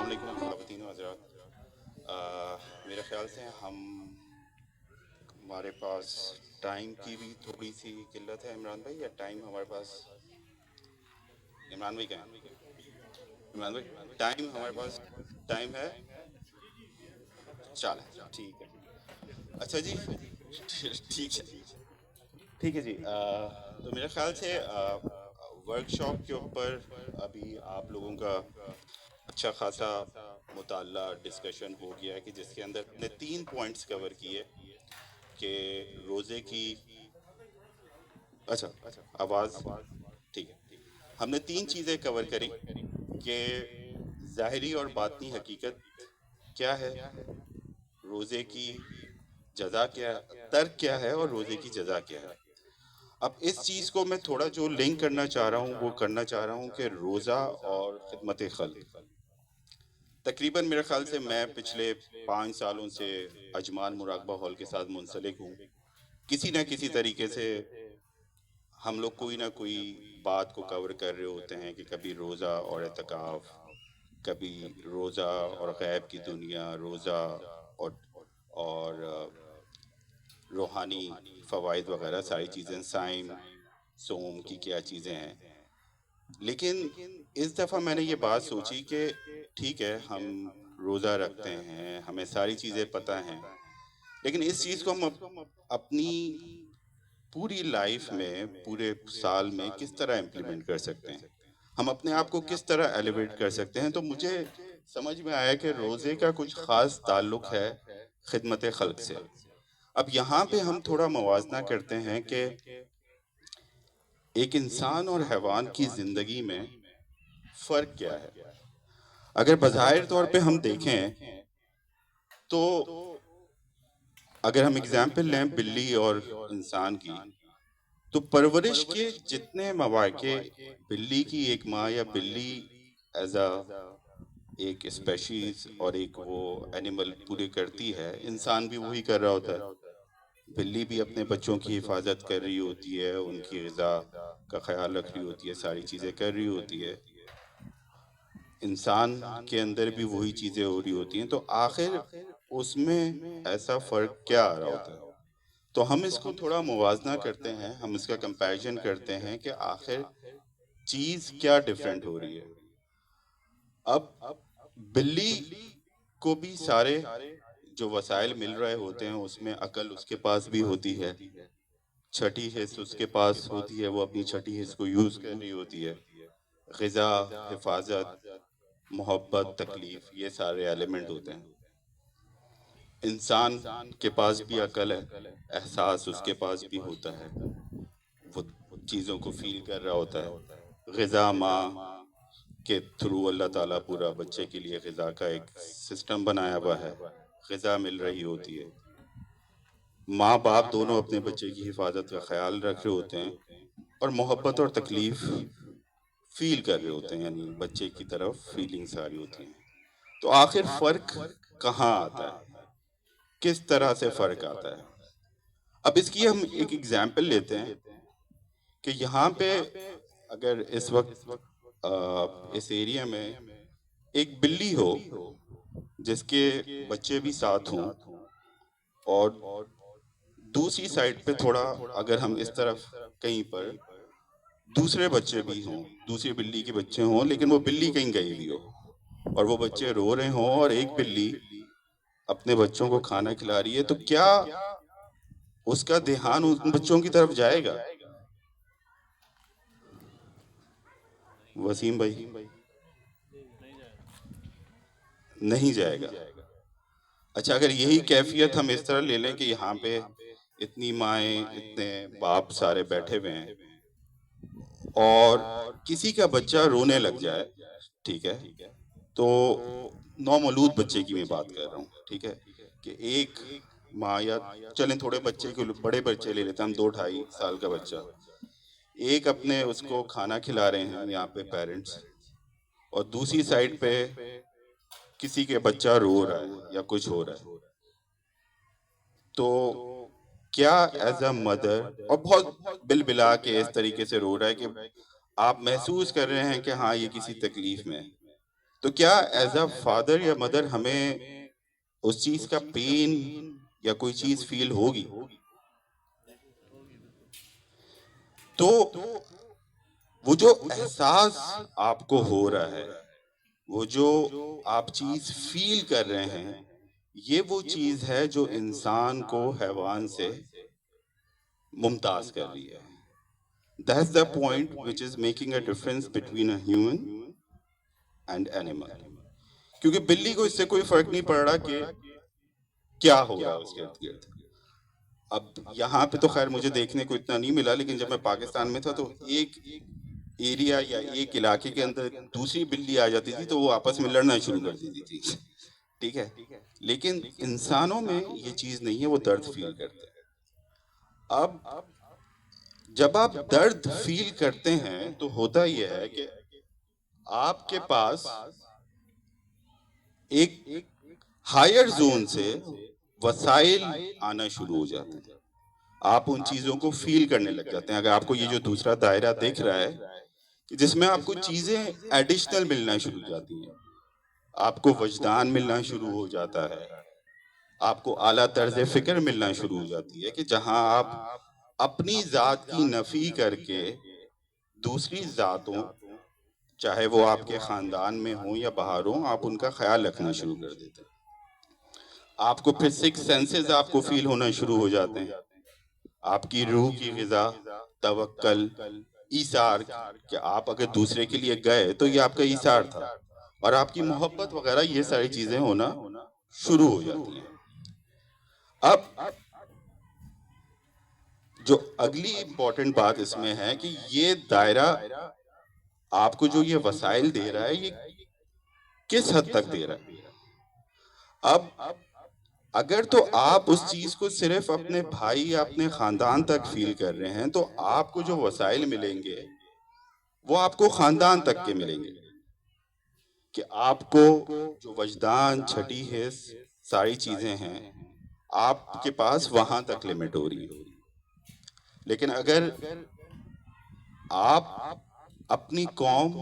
علیکم خواتین و حضرات. میرے خیال سے ہمارے پاس ٹائم کی بھی تھوڑی سی قلت ہے عمران بھائی، یا ٹائم ہمارے پاس؟ عمران بھائی کہیں؟ عمران بھائی ٹائم ہمارے پاس ٹائم ہے؟ چل ٹھیک ہے. اچھا جی. ٹھیک ہے. ٹھیک ہے جی. تو میرے خیال سے ورک شاپ کے اوپر ابھی آپ لوگوں کا اچھا خاصا مطالعہ ڈسکشن ہو گیا ہے، کہ جس کے اندر ہم نے 3 پوائنٹس کور کیے کہ روزے کی. اچھا آواز ٹھیک ہے. ہم نے 3 چیزیں کور کری کہ ظاہری اور باطنی حقیقت کیا ہے، روزے کی جزا کیا، ترک کیا ہے، اور روزے کی جزا کیا ہے. اب اس چیز کو میں تھوڑا جو لنک کرنا چاہ رہا ہوں وہ کرنا چاہ رہا ہوں کہ روزہ اور خدمت خلق. تقریباً میرے خیال سے میں پچھلے 5 سالوں سے اجمان مراقبہ ہال کے ساتھ منسلک ہوں. کسی نہ کسی طریقے سے ہم لوگ کوئی نہ کوئی بات کو کور کر رہے ہوتے ہیں، کہ کبھی روزہ اور اعتکاف، کبھی روزہ اور غیب کی دنیا، روزہ اور روحانی فوائد وغیرہ ساری چیزیں، سائم صوم کی کیا چیزیں ہیں. لیکن اس دفعہ میں نے یہ بات سوچی کہ ٹھیک ہے ہم روزہ رکھتے ہیں، ہمیں ساری چیزیں پتہ ہیں، لیکن اس چیز کو ہم اپنی پوری لائف میں، پورے سال میں کس طرح امپلیمنٹ کر سکتے ہیں، ہم اپنے آپ کو کس طرح ایلیویٹ کر سکتے ہیں. تو مجھے سمجھ میں آیا کہ روزے کا کچھ خاص تعلق ہے خدمت خلق سے. اب یہاں پہ ہم تھوڑا موازنہ کرتے ہیں کہ ایک انسان اور حیوان کی زندگی میں فرق کیا ہے. اگر بظاہر طور پہ ہم دیکھیں تو اگر ہم اگزامپل لیں بلی اور انسان کی، تو پرورش کے جتنے مواقع بلی کی ایک ماں یا بلی ایز اے ایک اسپیشیز اور ایک وہ اینیمل پورے کرتی ہے، انسان بھی وہی کر رہا ہوتا ہے. بلی بھی اپنے بچوں کی حفاظت کر رہی ہوتی ہے، ان کی غذا کا خیال رکھ رہی ہوتی ہے، ساری چیزیں کر رہی ہوتی ہے. انسان کے اندر بھی وہی چیزیں ہو رہی ہوتی ہیں. تو آخر اس میں ایسا فرق کیا آ رہا ہوتا ہے؟ تو ہم اس کو تھوڑا موازنہ کرتے ہیں، ہم اس کا کمپیریزن کرتے ہیں کہ آخر چیز کیا ڈیفرنٹ ہو رہی ہے. اب بلی کو بھی سارے جو وسائل مل رہے ہوتے ہیں، اس میں عقل اس کے پاس بھی ہوتی ہے، چھٹی حص اس کے پاس ہوتی ہے، وہ اپنی چھٹی حص کو یوز کر رہی ہوتی ہے. غذا، حفاظت، محبت، تکلیف، یہ سارے ایلیمنٹ ہوتے ہیں. انسان کے پاس بھی عقل ہے، احساس اس کے پاس بھی ہوتا ہے، وہ چیزوں کو فیل کر رہا ہوتا ہے. غذا ماں کے تھرو اللہ تعالیٰ پورا بچے کے لیے غذا کا ایک سسٹم بنایا ہوا ہے، غذا مل رہی ہوتی ہے. ماں باپ دونوں اپنے بچے کی حفاظت کا خیال رکھ رہے ہوتے ہیں، اور محبت اور تکلیف فیل کر رہے ہوتے ہیں، یعنی بچے کی طرف فیلنگز آ رہی ہوتی ہیں. تو آخر فرق کہاں آتا ہے، کس طرح سے فرق آتا ہے؟ اب اس کی ہم ایک ایگزامپل لیتے ہیں کہ یہاں پہ اگر اس وقت اس ایریا میں ایک بلی ہو جس کے بچے بھی ساتھ ہوں، اور دوسری سائڈ پہ تھوڑا اگر ہم اس طرف کہیں پر دوسرے بچے بھی ہوں، دوسری بلی کے بچے ہوں، لیکن وہ بلی کہیں گئی ہوئی ہو اور وہ بچے رو رہے ہوں، اور ایک بلی اپنے بچوں کو کھانا کھلا رہی ہے، تو کیا اس کا دھیان ان بچوں کی طرف جائے گا؟ وسیم بھائی نہیں جائے گا. اچھا، اگر یہی کیفیت ہم اس طرح لے لیں کہ یہاں پہ اتنی مائیں، اتنے باپ سارے بیٹھے ہوئے ہیں، اور کسی کا بچہ رونے لگ جائے، ٹھیک ہے، تو نومولود بچے کی میں بات کر رہا ہوں، ٹھیک ہے، کہ ایک ماں، یا چلیں تھوڑے بچے کے بڑے بچے لے لیتے ہیں ہم، 2 ڈھائی سال کا بچہ، ایک اپنے اس کو کھانا کھلا رہے ہیں یہاں پہ پیرنٹس، اور دوسری سائڈ پہ کسی کے بچہ رو رہا ہے یا کچھ ہو رہا ہے. تو کیا ایز اے مدر، اور بہت بل بلا کے اس طریقے سے رو رہا ہے کہ آپ محسوس کر رہے ہیں کہ ہاں یہ کسی تکلیف میں ہے، تو کیا ایز اے فادر یا مدر ہمیں اس چیز کا پین یا کوئی چیز فیل ہوگی؟ تو وہ جو احساس آپ کو ہو رہا ہے، وہ جو آپ چیز فیل کر رہے ہیں، یہ وہ چیز ہے جو انسان کو حیوان سے ممتاز کر رہی ہے. That's the point which is making a difference between a human and animal. کیونکہ بلی کو اس سے کوئی فرق نہیں پڑ رہا کہ کیا ہو رہا ہے اس کے ارد گرد. اب یہاں پہ تو خیر مجھے دیکھنے کو اتنا نہیں ملا، لیکن جب میں پاکستان میں تھا تو ایک ایریا یا ایک علاقے کے اندر دوسری بلی آ جاتی تھی تو وہ آپس میں لڑنا شروع کر دیتی تھی. ٹھیک ہے، لیکن انسانوں میں یہ چیز نہیں ہے، وہ درد فیل کرتے ہیں. اب جب آپ درد فیل کرتے ہیں تو ہوتا یہ ہے کہ آپ کے پاس ایک ہائر زون سے وسائل آنا شروع ہو جاتے ہیں. آپ ان چیزوں کو فیل کرنے لگ جاتے ہیں. اگر آپ کو یہ جو دوسرا دائرہ دیکھ رہا ہے جس میں آپ کو چیزیں ایڈیشنل ملنا شروع ہو جاتی ہیں، آپ کو وجدان ملنا شروع ہو جاتا ہے، آپ کو اعلیٰ طرز فکر ملنا شروع ہو جاتی ہے، کہ جہاں آپ اپنی ذات کی نفی کر کے دوسری ذاتوں، چاہے وہ آپ کے خاندان میں ہوں یا باہر ہوں، آپ ان کا خیال رکھنا شروع کر دیتے ہیں. آپ کو پھر سکس سینسز آپ کو فیل ہونا شروع ہو جاتے ہیں. آپ کی روح کی غذا، توکل، ایثار، کہ آپ اگر دوسرے کے لیے گئے تو یہ آپ کا ایثار تھا، اور آپ کی محبت وغیرہ، یہ ساری چیزیں ہونا شروع ہو جاتی ہیں. اب جو اگلی امپورٹنٹ بات اس میں ہے کہ یہ دائرہ آپ کو جو یہ وسائل دے رہا ہے، یہ کس حد تک دے رہا ہے. اب اگر تو آپ اس چیز کو صرف اپنے بھائی یا اپنے خاندان تک فیل کر رہے ہیں تو آپ کو جو وسائل ملیں گے وہ آپ کو خاندان تک کے ملیں گے، کہ آپ کو جو وجدان، چھٹی حس، ساری چیزیں ہیں آپ کے پاس وہاں تک لمٹ ہو رہی ہے. لیکن اگر آپ اپنی قوم،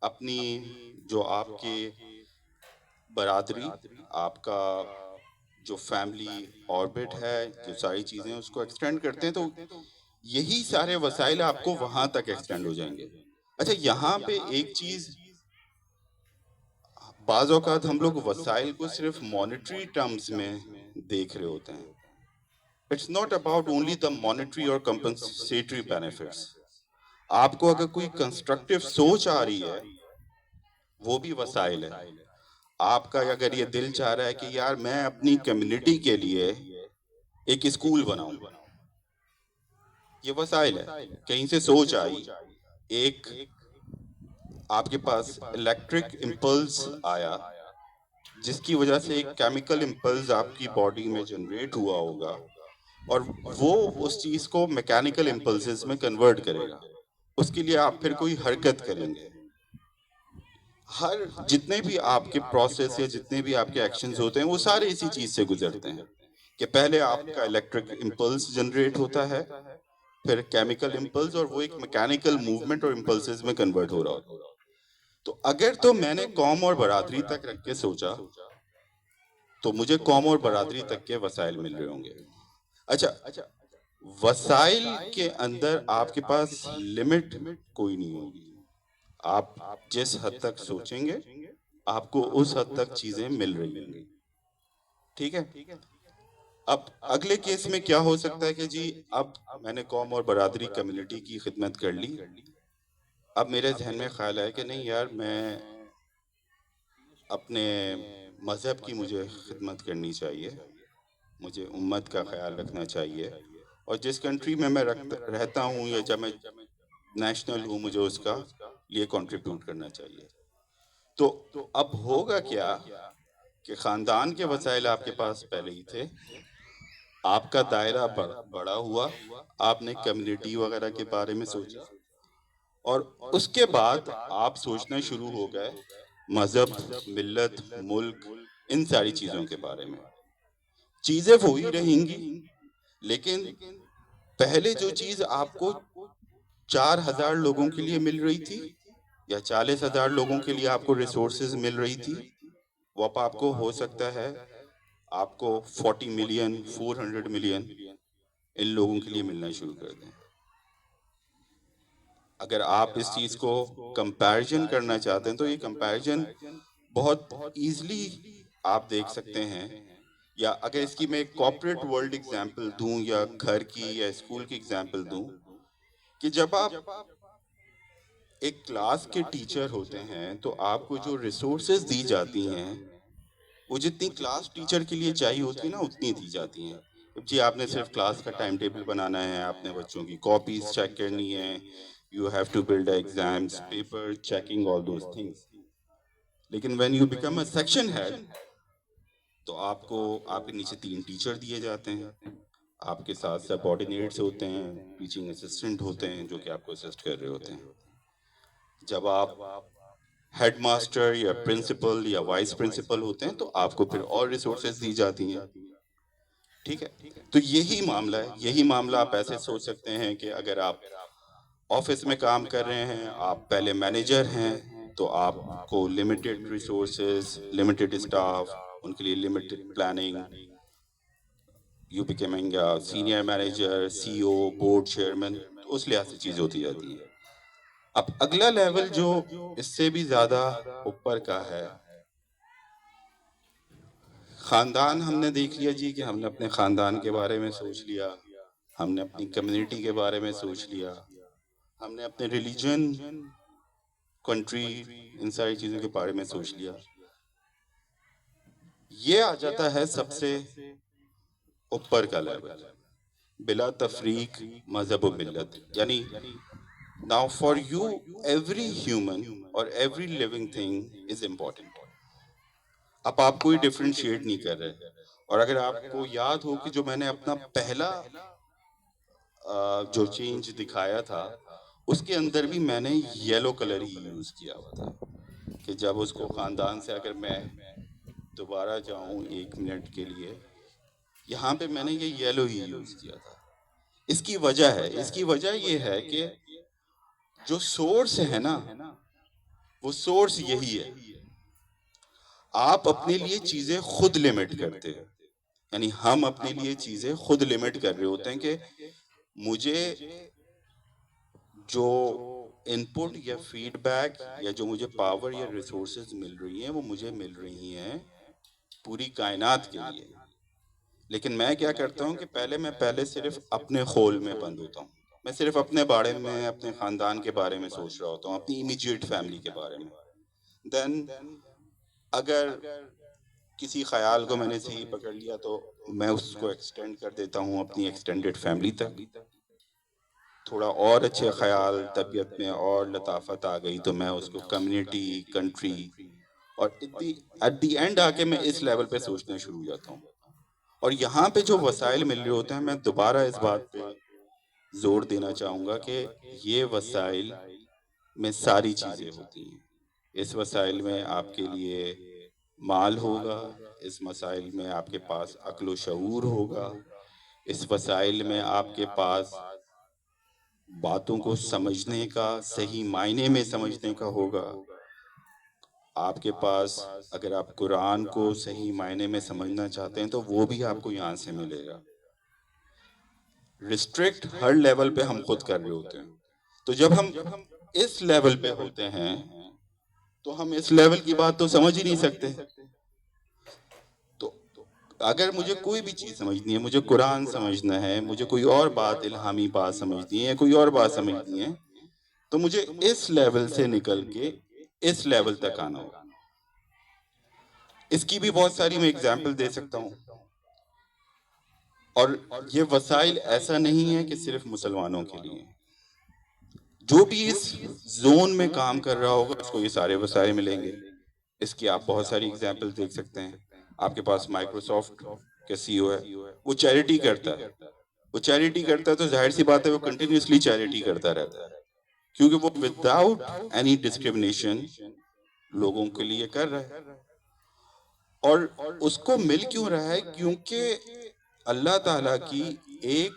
اپنی جو آپ کے برادری، آپ کا جو فیملی آربٹ ہے، جو ساری چیزیں اس کو ایکسٹینڈ کرتے ہیں، تو یہی سارے وسائل آپ کو وہاں تک ایکسٹینڈ ہو جائیں گے. اچھا، یہاں پہ ایک چیز، بعض اوقات ہم لوگ وسائل کو صرف مانیٹری ٹرمز میں دیکھ رہے ہوتے ہیں. It's not about only the monetary اور کمپنسیٹری بینیفٹس. آپ کو اگر کوئی کنسٹرکٹیو سوچ آ رہی ہے، وہ بھی وسائل ہے. آپ کا اگر یہ دل چاہ رہا ہے کہ یار میں اپنی کمیونٹی کے لیے ایک اسکول بناؤں، یہ وسائل ہے. کہیں سے سوچ آئی، ایک آپ کے پاس الیکٹرک امپلس آیا جس کی وجہ سے ایک کیمیکل امپلس آپ کی باڈی میں جنریٹ ہوا ہوگا، اور وہ اس چیز کو میکینیکل امپلسز میں کنورٹ کرے گا. اس کے لیے آپ پھر کوئی حرکت کریں گے. ہر جتنے بھی آپ کے پروسیس یا جتنے بھی آپ کے ایکشنز ہوتے ہیں وہ سارے اسی چیز سے گزرتے ہیں، کہ پہلے آپ کا الیکٹرک امپلس جنریٹ ہوتا ہے، پھر کیمیکل امپلس، اور وہ ایک میکینیکل موومنٹ اور امپلسز میں کنورٹ ہو رہا ہوتا ہے. تو اگر تو میں نے قوم اور برادری تک رکھ کے سوچا تو مجھے قوم اور برادری تک کے وسائل مل رہے ہوں گے. اچھا، وسائل کے اندر آپ کے پاس لمٹ کوئی نہیں ہوگی. آپ جس حد تک سوچیں گے آپ کو اس حد تک چیزیں مل رہی ہوں گی. ٹھیک ہے. اب اگلے کیس میں کیا ہو سکتا ہے کہ جی اب میں نے قوم اور برادری کمیونٹی کی خدمت کر لی، اب میرے ذہن میں خیال ہے کہ نہیں یار، میں اپنے مذہب کی مجھے خدمت کرنی چاہیے، مجھے امت کا خیال رکھنا چاہیے، اور جس کنٹری میں رہتا ہوں یا جب میں نیشنل ہوں، مجھے اس کا لیے کنٹریبیوٹ کرنا چاہیے. تو اب ہوگا کیا کہ خاندان کے وسائل آپ کے پاس پہلے ہی تھے، آپ کا دائرہ بڑا ہوا، آپ نے کمیونٹی وغیرہ کے بارے میں سوچا، اور اس کے بعد آپ سوچنا شروع ہو گئے مذہب، ملت، ملک، ان ساری چیزوں کے بارے میں. چیزیں وہی رہیں گی، لیکن پہلے جو چیز آپ کو 4,000 لوگوں کے لیے مل رہی تھی یا 40,000 لوگوں کے لیے آپ کو ریسورسز مل رہی تھی، وہ اب آپ کو ہو سکتا ہے آپ کو 40 ملین 400 ملین ان لوگوں کے لیے ملنا شروع کر دیں. اگر آپ اس چیز کو کمپیریزن کرنا چاہتے ہیں تو یہ کمپیریزن بہت ایزلی آپ دیکھ سکتے ہیں. یا اگر اس کی میں ایک کارپوریٹ ورلڈ ایگزامپل دوں یا گھر کی یا اسکول کی ایگزامپل دوں، کہ جب آپ ایک کلاس کے ٹیچر ہوتے ہیں تو آپ کو جو ریسورسز دی جاتی ہیں وہ جتنی کلاس ٹیچر کے لیے چاہیے ہوتی ہے نا اتنی دی جاتی ہیں. جی آپ نے صرف کلاس کا ٹائم ٹیبل بنانا ہے، آپ نے بچوں کی کاپیز چیک کرنی ہے، you have to build exams paper checking all those things. لیکن when you become a section head تو آپ کو آپ کے نیچے 3 ٹیچر دیے جاتے ہیں، آپ کے ساتھ سب آرڈینیٹس ہوتے ہیں، ٹیچنگ اسسٹنٹ ہوتے ہیں جو کہ آپ کو اسسٹ کر رہے ہوتے ہیں. جب آپ ہیڈ ماسٹر یا پرنسپل یا وائس پرنسپل ہوتے ہیں تو آپ کو پھر اور ریسورسز دی جاتی ہیں. ٹھیک ہے، تو یہی معاملہ ہے. یہی معاملہ آپ ایسے سوچ سکتے ہیں کہ اگر آپ آفس میں کام کر رہے ہیں، آپ پہلے مینیجر ہیں تو آپ کو لمیٹڈ ریسورسز، لمیٹڈ اسٹاف، ان کے لیے limited planning. You becoming senior manager, C O, board chairman, اس لحاظ سے چیز ہوتی جاتی ہیں. اب اگلا لیول جو اس سے بھی زیادہ اوپر کا ہے، خاندان. ہم نے دیکھ لیا جی کہ ہم نے اپنے خاندان کے بارے میں سوچ لیا، ہم نے اپنی کمیونٹی کے بارے میں سوچ لیا، ہم نے اپنے ریلیجن، کنٹری، ان ساری چیزوں کے بارے میں سوچ لیا. یہ آ جاتا ہے سب سے اوپر کا لیول، بلا تفریق مذہب و ملت. یعنی now for you every human or every living thing is important. اب آپ کوئی ڈفرینشیٹ نہیں کر رہے. اور اگر آپ کو یاد ہو کہ جو میں نے اپنا پہلا جو چینج دکھایا تھا اس کے اندر بھی میں نے یلو کلر ہی یوز کیا ہوا تھا کہ جب اس کو خاندان سے اگر میں دوبارہ جاؤں 1 منٹ کے لیے، یہاں پہ میں نے یہ یلو ہی یوز کیا تھا. اس کی وجہ ہے، اس کی وجہ یہ ہے کہ جو سورس ہے نا وہ سورس یہی ہے. آپ اپنے لیے چیزیں خود لمٹ کرتے ہیں، یعنی ہم اپنے لیے چیزیں خود لمٹ کر رہے ہوتے ہیں کہ مجھے جو ان پٹ یا فیڈ بیک یا جو مجھے پاور یا ریسورسز مل رہی ہیں وہ مجھے مل رہی ہیں پوری کائنات کے لیے. لیکن میں کیا کرتا ہوں کہ پہلے صرف اپنے خول میں بند ہوتا ہوں. میں صرف اپنے بارے میں، اپنے خاندان کے بارے میں سوچ رہا ہوتا ہوں، اپنی امیجیٹ فیملی کے بارے میں. دین اگر کسی خیال کو میں نے صحیح پکڑ لیا تو میں اس کو ایکسٹینڈ کر دیتا ہوں اپنی ایکسٹینڈڈ فیملی تک. تھوڑا اور اچھے خیال، طبیعت میں اور لطافت آ گئی تو میں اس کو کمیونٹی، کنٹری، اور ایٹ دی اینڈ آ کے میں اس لیول پہ سوچنا شروع ہو جاتا ہوں. اور یہاں پہ جو وسائل مل رہے ہوتے ہیں، میں دوبارہ اس بات پہ زور دینا چاہوں گا کہ یہ وسائل میں ساری چیزیں ہوتی ہیں. اس وسائل میں آپ کے لیے مال ہوگا، اس مسائل میں آپ کے پاس عقل و شعور ہوگا، اس وسائل میں آپ کے پاس باتوں کو سمجھنے کا، صحیح معنی میں سمجھنے کا ہوگا. آپ کے پاس اگر آپ قرآن کو صحیح معنی میں سمجھنا چاہتے ہیں تو وہ بھی آپ کو یہاں سے ملے گا. ریسٹرکٹ ہر لیول پہ ہم خود کر رہے ہوتے ہیں. تو جب ہم اس لیول پہ ہوتے ہیں تو ہم اس لیول کی بات تو سمجھ ہی نہیں سکتے. تو اگر مجھے کوئی بھی چیز سمجھنی ہے، مجھے قرآن سمجھنا ہے، مجھے کوئی اور بات الہامی بات سمجھنی ہے، کوئی اور بات سمجھنی ہے، تو مجھے اس لیول سے نکل کے اس لیول تک آنا ہوگا. اس کی بھی بہت ساری میں اگزامپل دے سکتا ہوں. اور یہ وسائل ایسا نہیں ہے کہ صرف مسلمانوں کے لیے. جو بھی اس زون میں کام کر رہا ہوگا اس کو یہ سارے وسائل ملیں گے. اس کی آپ بہت ساری اگزامپل دیکھ سکتے ہیں. آپ کے پاس مائکروسافٹ کا سی او ہے، وہ چیریٹی کرتا ہے. وہ چیریٹی کرتا ہے تو ظاہر سی بات ہے وہ کنٹینیوسلی چیریٹی کرتا رہتا ہے، کیونکہ وہ وداؤٹ اینی ڈسکریمنیشن لوگوں کے لیے کر رہا ہے. اور اس کو مل کیوں رہا ہے؟ کیونکہ اللہ تعالیٰ کی ایک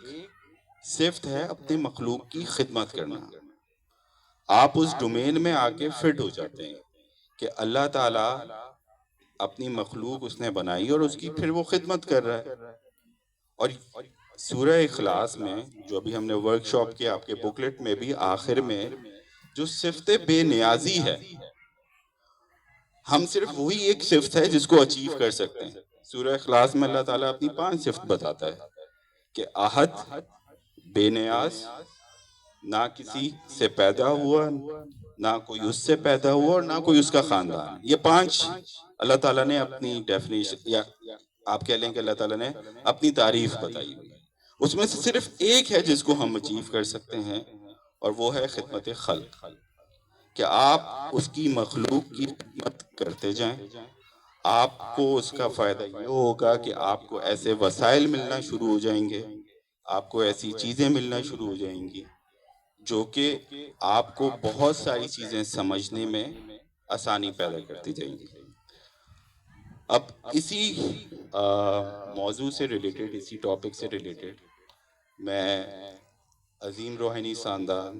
صفت ہے اپنے مخلوق کی خدمت کرنا. آپ اس ڈومین میں آ کے فٹ ہو جاتے ہیں کہ اللہ تعالیٰ اپنی مخلوق اس نے بنائی اور اس کی پھر وہ خدمت کر رہا ہے. اور سورہ اخلاص میں جو ابھی ہم نے ورک شاپ کیا، آپ کے بکلٹ میں بھی آخر میں جو صفت بے نیازی ہے، ہم صرف وہی ایک صفت ہے جس کو اچیو کر سکتے ہیں. سورہ اخلاص میں اللہ تعالیٰ اپنی 5 صفت بتاتا ہے کہ احد، بے نیاز، نہ کسی سے پیدا ہوا، نہ کوئی اس سے پیدا ہوا اور نہ کوئی اس کا خاندان. یہ 5 اللہ تعالیٰ نے اپنی ڈیفینیشن، یا آپ کہہ لیں کہ اللہ تعالیٰ نے اپنی تعریف بتائی ہوئی ہے. اس میں سے صرف ایک ہے جس کو ہم اچیو کر سکتے ہیں، اور وہ ہے خدمت خلق، کہ آپ اس کی مخلوق کی خدمت کرتے جائیں. آپ کو اس کا فائدہ یہ ہوگا کہ آپ کو ایسے وسائل ملنا شروع ہو جائیں گے، آپ کو ایسی چیزیں ملنا شروع ہو جائیں گی جو کہ آپ کو بہت ساری چیزیں سمجھنے میں آسانی پیدا کرتی جائیں گی. اب اسی موضوع سے ریلیٹڈ، اسی ٹاپک سے ریلیٹڈ، میں عظیم روحانی خاندان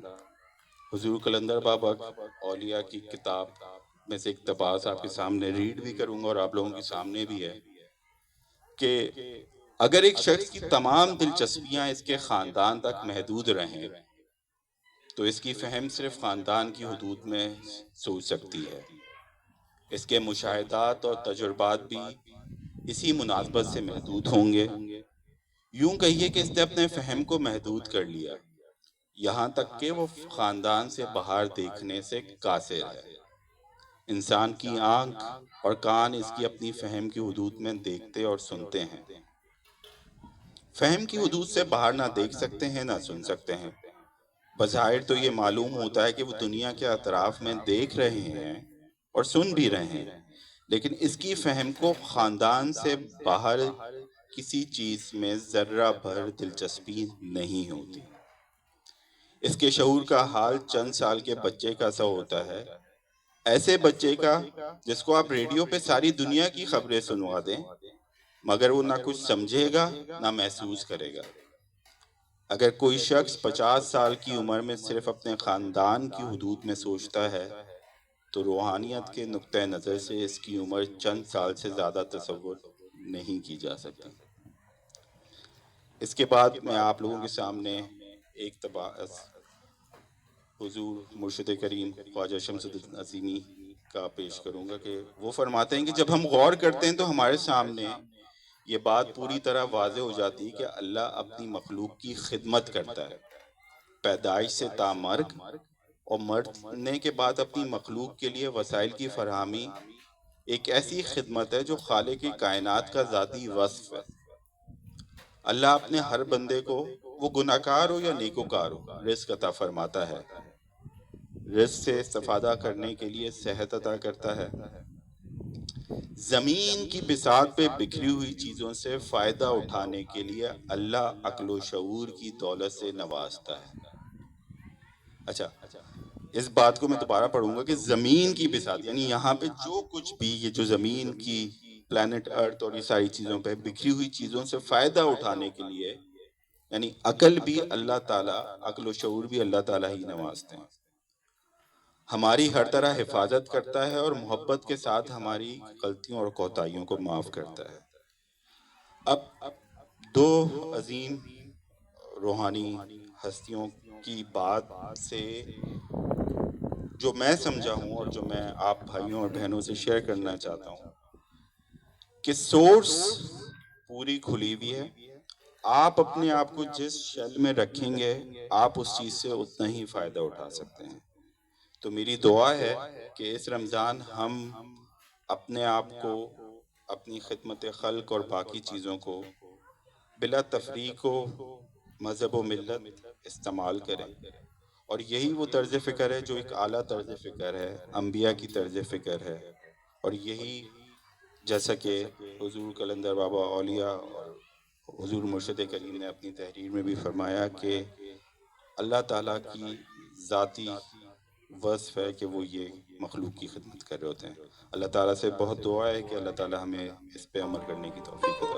حضور قلندر بابا اولیاء کی کتاب میں سے اقتباس آپ کے سامنے ریڈ بھی کروں گا، اور آپ لوگوں کے سامنے بھی ہے کہ اگر ایک شخص کی تمام دلچسپیاں اس کے خاندان تک محدود رہیں تو اس کی فہم صرف خاندان کی حدود میں سوچ سکتی ہے. اس کے مشاہدات اور تجربات بھی اسی مناسبت سے محدود ہوں گے. یوں کہیے کہ اس نے اپنے فہم کو محدود کر لیا، یہاں تک کہ وہ خاندان سے باہر دیکھنے سے قاصر ہے. انسان کی آنکھ اور کان اس کی اپنی فہم کی حدود میں دیکھتے اور سنتے ہیں. فہم کی حدود سے باہر نہ دیکھ سکتے ہیں، نہ سن سکتے ہیں. بظاہر تو یہ معلوم ہوتا ہے کہ وہ دنیا کے اطراف میں دیکھ رہے ہیں اور سن بھی رہے ہیں، لیکن اس کی فہم کو خاندان سے باہر کسی چیز میں ذرہ بھر دلچسپی نہیں ہوتی. اس کے شعور کا حال چند سال کے بچے کا سا ہوتا ہے، ایسے بچے کا جس کو آپ ریڈیو پہ ساری دنیا کی خبریں سنوا دیں مگر وہ نہ کچھ سمجھے گا نہ محسوس کرے گا. اگر کوئی شخص 50 سال کی عمر میں صرف اپنے خاندان کی حدود میں سوچتا ہے تو روحانیت کے نقطہ نظر سے اس کی عمر چند سال سے زیادہ تصور نہیں کی جا سکتی. اس کے بعد میں آپ لوگوں کے سامنے ایک اقتباس حضور مرشد کریم خواجہ شمس الدین عظیمی کا پیش کروں گا کہ وہ فرماتے ہیں کہ جب ہم غور کرتے ہیں تو ہمارے سامنے یہ بات پوری طرح واضح ہو جاتی ہے کہ اللہ اپنی مخلوق کی خدمت کرتا ہے. پیدائش سے تا مرگ اور مرنے کے بعد اپنی مخلوق کے لیے وسائل کی فراہمی ایک ایسی خدمت ہے جو خالق کائنات کا ذاتی وصف ہے. اللہ اپنے ہر بندے کو، وہ گناہگار ہو یا نیکوکار ہو، رزق عطا فرماتا ہے. رزق سے استفادہ کرنے کے لیے صحت عطا کرتا ہے. زمین کی بساط پہ بکھری ہوئی چیزوں سے فائدہ اٹھانے کے لیے اللہ عقل و شعور کی دولت سے نوازتا ہے. اچھا، اس بات کو میں دوبارہ پڑھوں گا کہ زمین کی بساط یعنی یہاں پہ جو کچھ بھی، یہ جو زمین کی پلانٹ ارتھ اور یہ ساری چیزوں پہ بکھری ہوئی چیزوں سے فائدہ اٹھانے کے لیے، یعنی عقل بھی اللہ تعالیٰ، عقل و شعور بھی اللہ تعالیٰ ہی نوازتے ہیں. ہماری ہر طرح حفاظت کرتا ہے اور محبت کے ساتھ ہماری غلطیوں اور کوتاہیوں کو معاف کرتا ہے. اب دو عظیم روحانی ہستیوں کی بات سے جو میں سمجھا ہوں اور جو میں آپ بھائیوں اور بہنوں سے شیئر کرنا چاہتا ہوں کہ سورس پوری کھلی ہوئی ہے. آپ اپنے آپ کو جس شیل میں رکھیں گے آپ اس چیز سے اتنا ہی فائدہ اٹھا سکتے ہیں. تو میری دعا ہے کہ اس رمضان ہم اپنے آپ کو، اپنی خدمت خلق اور باقی چیزوں کو بلا تفریق و مذہب و ملت استعمال کریں. اور یہی وہ طرز فکر ہے جو ایک اعلیٰ طرز فکر ہے، انبیاء کی طرز فکر ہے. اور یہی جیسا کہ حضور قلندر بابا اولیاء اور حضور مرشد کریم نے اپنی تحریر میں بھی فرمایا کہ اللہ تعالیٰ کی ذاتی وصف ہے کہ وہ یہ مخلوق کی خدمت کر رہے ہوتے ہیں. اللہ تعالیٰ سے بہت دعا ہے کہ اللہ تعالیٰ ہمیں اس پہ عمل کرنے کی توفیق عطا